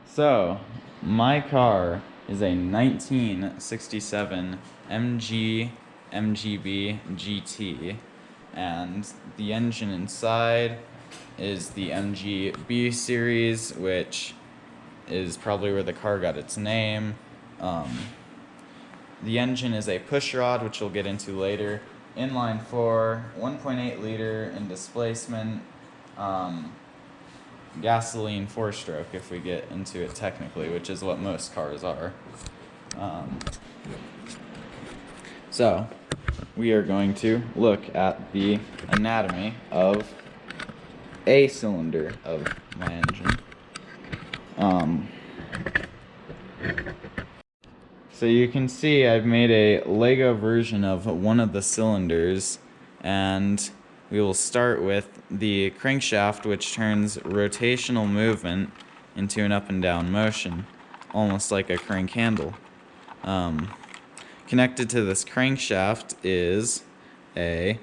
So, my car is a 1967 MGB GT, and the engine inside is the MGB series, which is probably where the car got its name. The engine is a pushrod, which we'll get into later. Inline 4, 1.8 liter in displacement. Gasoline 4-stroke if we get into it technically, which is what most cars are. So we are going to look at the anatomy of a cylinder of my engine. So you can see I've made a Lego version of one of the cylinders, and we will start with the crankshaft, which turns rotational movement into an up and down motion, almost like a crank handle. Connected to this crankshaft is a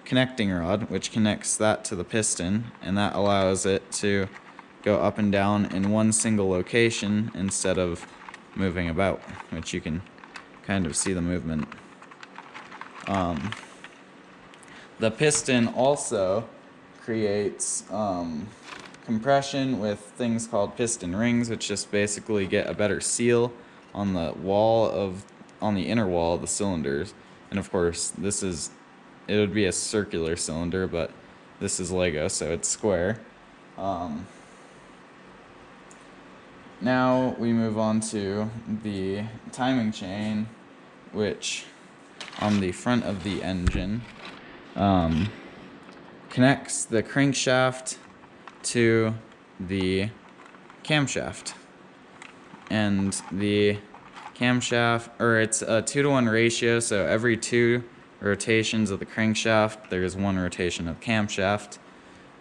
connecting rod, which connects that to the piston, and that allows it to go up and down in one single location instead of moving about, which you can kind of see the movement. The piston also creates compression with things called piston rings, which just basically get a better seal on the inner wall of the cylinders. And of course, it would be a circular cylinder, but this is Lego, so it's square. Now we move on to the timing chain, which on the front of the engine connects the crankshaft to the camshaft. And the camshaft, it's a 2-to-1 ratio, so every 2 rotations of the crankshaft, there's 1 rotation of the camshaft,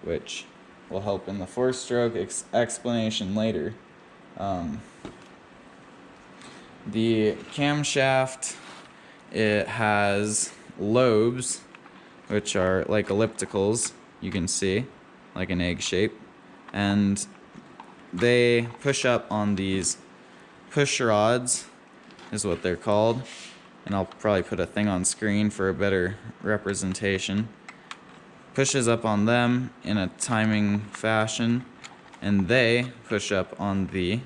which will help in the 4-stroke explanation later. The camshaft, it has lobes, which are like ellipticals, you can see, like an egg shape, and they push up on these push rods, is what they're called, and I'll probably put a thing on screen for a better representation. Pushes up on them in a timing fashion, and they push up on the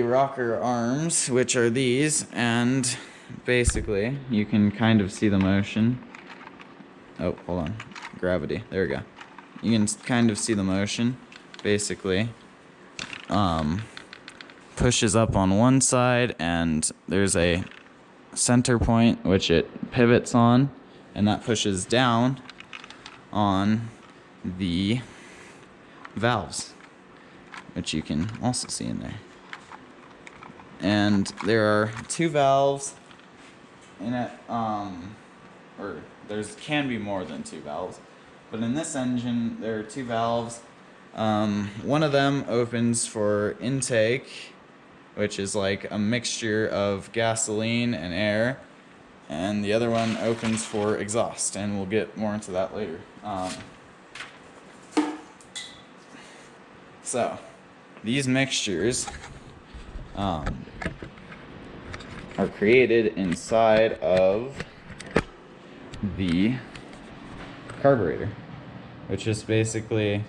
rocker arms, which are these, and basically you can kind of see the motion. Oh, hold on. Gravity. There we go. You can kind of see the motion. Basically, pushes up on one side, and there's a center point which it pivots on, and that pushes down on the valves, which you can also see in there. And there are 2 valves in it, or can be more than 2 valves, but in this engine there are 2 valves. One of them opens for intake, which is like a mixture of gasoline and air, and the other one opens for exhaust, and we'll get more into that later. So these mixtures are created inside of the carburetor, which just basically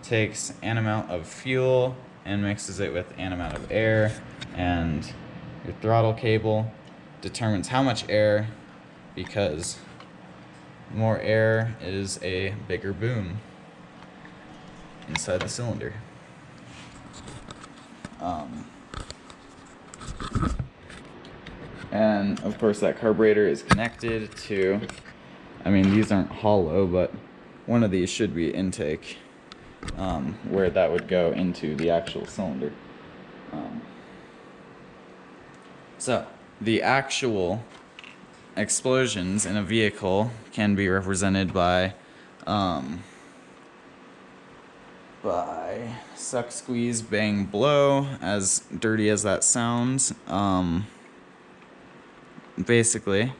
takes an amount of fuel and mixes it with an amount of air, and your throttle cable determines how much air, because more air is a bigger boom inside the cylinder. And of course that carburetor is connected to, these aren't hollow, but one of these should be intake, where that would go into the actual cylinder. So the actual explosions in a vehicle can be represented by suck, squeeze, bang, blow, as dirty as that sounds. Basically,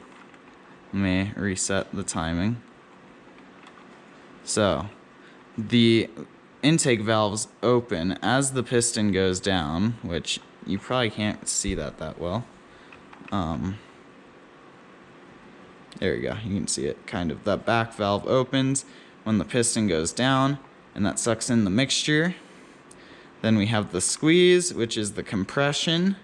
let me reset the timing. So the intake valves open as the piston goes down, which you probably can't see that well. There you go, you can see it kind of. That back valve opens when the piston goes down, and that sucks in the mixture. Then we have the squeeze, which is the compression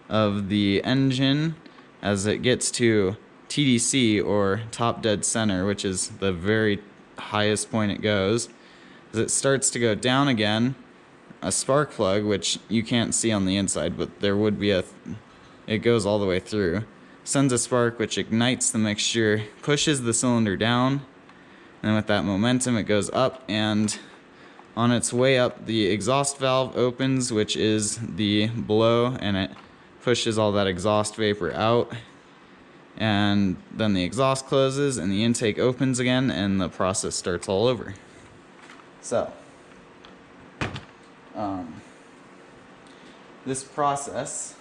of the engine as it gets to TDC, or top dead center, which is the very highest point it goes. As it starts to go down again, a spark plug, which you can't see on the inside, but there would be it goes all the way through, sends a spark which ignites the mixture, pushes the cylinder down, and with that momentum it goes up, and on its way up the exhaust valve opens, which is the blow, and it pushes all that exhaust vapor out, and then the exhaust closes and the intake opens again, and the process starts all over. So this process,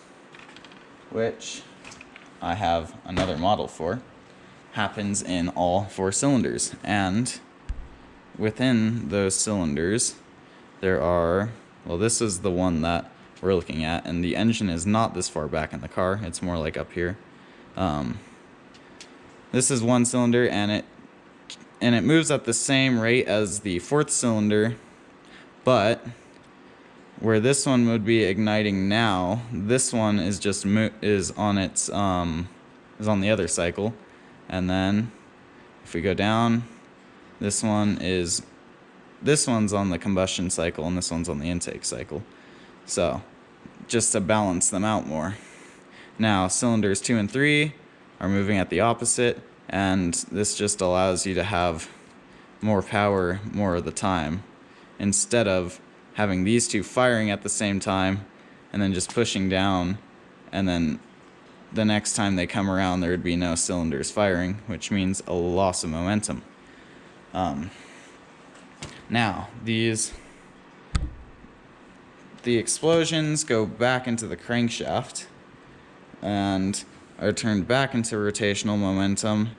which I have another model for, happens in all 4 cylinders, and within those cylinders there are, well, this is the one that we're looking at, and the engine is not this far back in the car, it's more like up here. This is 1 cylinder, and it moves at the same rate as the 4th cylinder, but where this one would be igniting now, this one is just is on the other cycle. And then if we go down, this one's on the combustion cycle and this one's on the intake cycle. So just to balance them out more. Now cylinders 2 and 3 are moving at the opposite, and this just allows you to have more power more of the time, instead of having these 2 firing at the same time and then just pushing down, and then the next time they come around there would be no cylinders firing, which means a loss of momentum. Now the explosions go back into the crankshaft and are turned back into rotational momentum,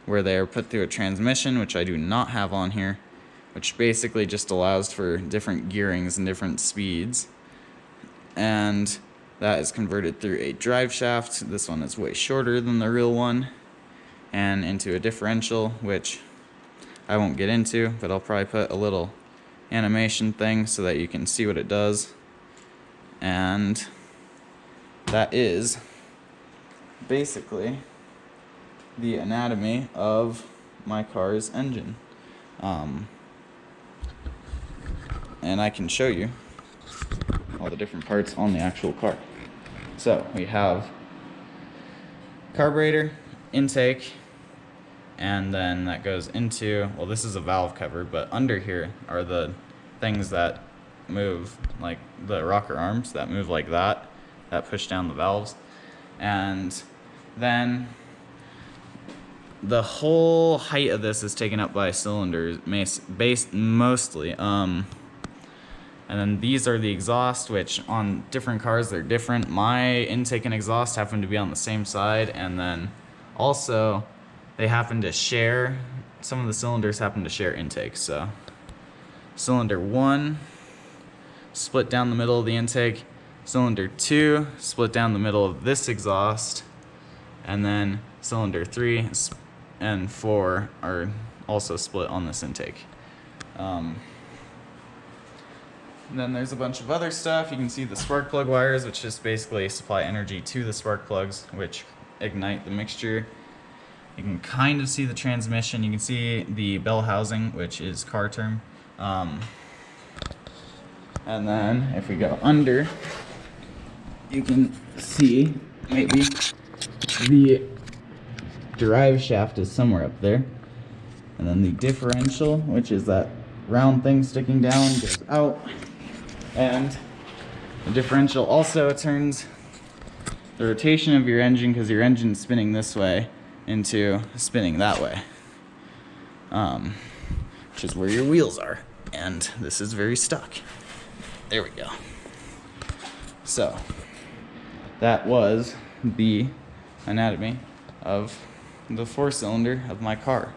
where they are put through a transmission, which I do not have on here, which basically just allows for different gearings and different speeds, and that is converted through a drive shaft. This one is way shorter than the real one, and into a differential, which I won't get into, but I'll probably put a little animation thing so that you can see what it does. And that is basically the anatomy of my car's engine. And I can show you all the different parts on the actual car. So we have carburetor, intake, and then that goes into, well, this is a valve cover, but under here are the things that move, like the rocker arms that move like that push down the valves. And then the whole height of this is taken up by cylinders, based mostly. And then these are the exhaust, which on different cars they're different. My intake and exhaust happen to be on the same side, and then also they happen to share, some of the cylinders happen to share intakes. So cylinder 1 split down the middle of the intake, cylinder 2 split down the middle of this exhaust, and then cylinder 3 and 4 are also split on this intake. And then there's a bunch of other stuff. You can see the spark plug wires, which just basically supply energy to the spark plugs, which ignite the mixture. You can kind of see the transmission. You can see the bell housing, which is car term. And then if we go under, you can see maybe the drive shaft is somewhere up there. And then the differential, which is that round thing sticking down, goes out. And the differential also turns the rotation of your engine, because your engine's spinning this way, into spinning that way, which is where your wheels are. And this is very stuck. There we go. So that was the anatomy of the 4-cylinder of my car.